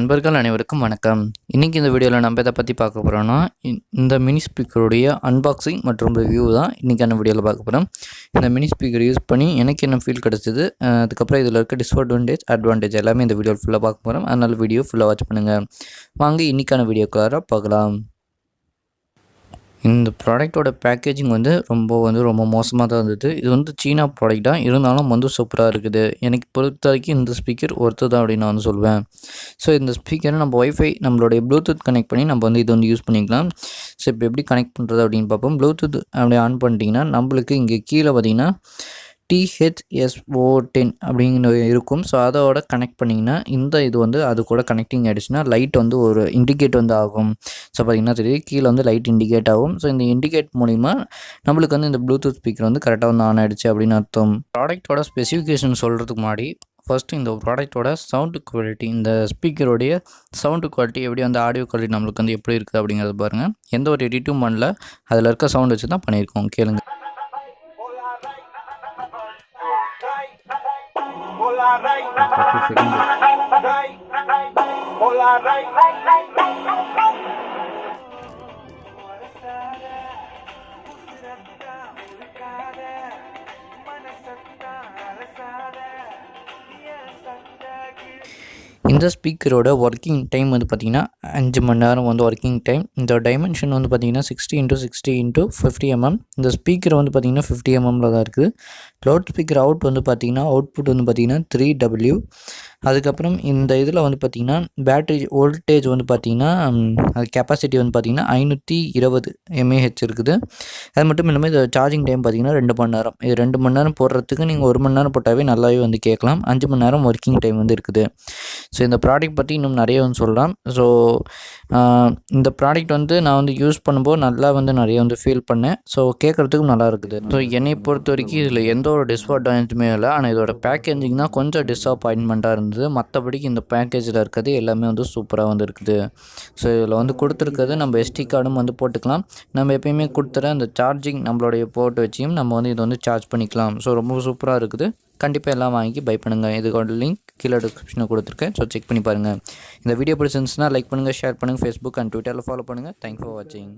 நண்பர்கள் அனைவருக்கும் வணக்கம். இன்றைக்கி இந்த வீடியோவில் நம்ம எதை பற்றி பார்க்க போகிறோன்னா, இந்த மினி ஸ்பீக்கருடைய அன்பாக்சிங் மற்றும் ரிவ்யூ தான் இன்றைக்கான வீடியோவில் பார்க்க போகிறோம். இந்த மினி ஸ்பீக்கர் யூஸ் பண்ணி எனக்கு என்ன ஃபீல் கிடச்சிது, அதுக்கப்புறம் இதில் இருக்க டிஸ்அட்வான்டேஜ் அட்வான்டேஜ் எல்லாமே இந்த வீடியோவில் ஃபுல்லாக பார்க்க போகிறோம். அதனால் வீடியோ ஃபுல்லாக வாட்ச் பண்ணுங்கள். வாங்க இன்றைக்கான வீடியோக்குள்ளார பார்க்கலாம். இந்த ப்ராடக்ட்டோட பேக்கேஜிங் ரொம்ப மோசமாக தான் இருந்தது. இது சீனா ப்ராடக்ட் தான், இருந்தாலும் சூப்பராக இருக்குது. எனக்கு பொறுத்த வரைக்கும் இந்த ஸ்பீக்கர் ஒர்த்து தான் அப்படின்னு நான் சொல்வேன். ஸோ இந்த ஸ்பீக்கரை நம்ம ஒய்ஃபை நம்மளுடைய ப்ளூடூத் கனெக்ட் பண்ணி நம்ம இது யூஸ் பண்ணிக்கலாம். ஸோ இப்போ எப்படி கனெக்ட் பண்ணுறது அப்படின்னு பார்ப்போம். ப்ளூடூத் அப்படியே ஆன் பண்ணிட்டீங்கன்னா நம்மளுக்கு இங்கே கீழே பார்த்தீங்கன்னா THSO10 அப்படிங்கிற இருக்கும். ஸோ அதோட கனெக்ட் பண்ணிங்கன்னா இது அது கூட கனெக்டிங் ஆகிடுச்சுன்னா லைட் ஒரு இண்டிகேட் ஆகும். ஸோ பார்த்திங்கன்னா தெரியுது கீழே லைட் இண்டிகேட் ஆகும். ஸோ இந்த இண்டிகேட் மூலிமா நம்மளுக்கு இந்த ப்ளூடூத் ஸ்பீக்கர் கரெக்டாக ஆன் ஆகிடுச்சு அப்படின்னு அர்த்தம். ப்ராடக்ட்டோட ஸ்பெசிஃபிகேஷன் சொல்கிறதுக்கு முன்னாடி ஃபஸ்ட்டு இந்த ப்ராடக்ட்டோட சவுண்டு குவாலிட்டி, இந்த ஸ்பீக்கருடைய சவுண்டு குவாலிட்டி எப்படி ஆடியோ குவாலிட்டி நம்மளுக்கு எப்படி இருக்குது அப்படிங்கிறது பாருங்கள். எந்த ஒரு எடிட்டும் பண்ணல, அதில் இருக்க சவுண்ட் வச்சு தான் பண்ணியிருக்கோம். கேளுங்க. இந்த ஸ்பீக்கரோட ஒர்க்கிங் டைம் பார்த்திங்கன்னா 5 மணி நேரம் ஒர்க்கிங் டைம். இந்த டைமென்ஷன் பார்த்திங்கன்னா 60x60x50 mm. இந்த ஸ்பீக்கர் பார்த்திங்கன்னா 50 mmல தான் இருக்குது. லவுட் ஸ்பீக்கர் அவுட் பார்த்திங்கன்னா அவுட்புட் பார்த்திங்கன்னா 3W. அதுக்கப்புறம் இந்த இதில் பார்த்திங்கன்னா பேட்டரி வோல்டேஜ் பார்த்திங்கன்னா அது கெப்பாசிட்டி பார்த்திங்கன்னா 520 mAh இருக்குது. அது மட்டும் இல்லாமல் இது சார்ஜிங் டைம் பார்த்திங்கன்னா 2 மணி நேரம். இது 2 மணி நேரம் போடுறதுக்கு நீங்கள் 1 மணி நேரம் போட்டாவே நல்லாவே கேட்கலாம். 5 மணி நேரம் ஒர்க்கிங் டைம் இருக்குது. ஸோ இந்த ப்ராடக்ட் பற்றி இன்னும் நிறைய சொல்லலாம். ஸோ இந்த ப்ராடக்ட் நான் யூஸ் பண்ணும்போது நல்லா நிறைய ஃபீல் பண்ணேன். ஸோ கேட்குறதுக்கும் நல்லா இருக்குது. ஸோ என்னை பொறுத்த வரைக்கும் இதில் எந்த ஒரு டிஸ்அட்வான்டேஜுமே இல்லை. ஆனால் இதோட பேக்கேஜிங் தான் கொஞ்சம் டிஸப்பாயின்மெண்ட்டாக இருந்தது. மற்றபடிக்கு இந்த பேக்கேஜில் இருக்கிறது எல்லாமே சூப்பராக இருக்குது. ஸோ இதில் கொடுத்துருக்கிறது நம்ம SD கார்டும் போட்டுக்கலாம். நம்ம எப்பயுமே கொடுத்துற அந்த சார்ஜிங் நம்மளுடைய போர்ட் வச்சியும் நம்ம இது சார்ஜ் பண்ணிக்கலாம். ஸோ ரொம்ப சூப்பராக இருக்குது. கண்டிப்பாக எல்லாம் வாங்கி பை பண்ணுங்கள். இதுக்கோட லிங்க் கீழே டிஸ்கிரிப்ஷனில் கொடுத்துருக்கேன். ஸோ செக் பண்ணி பாருங்கள். இந்த வீடியோ பிடிச்சிருந்துச்சுன்னா லைக் பண்ணுங்கள், ஷேர் பண்ணுங்கள், ஃபேஸ்புக் அண்ட் ட்விட்டரில் ஃபாலோ பண்ணுங்கள். தேங்க்ஸ் ஃபார் வாட்சிங்.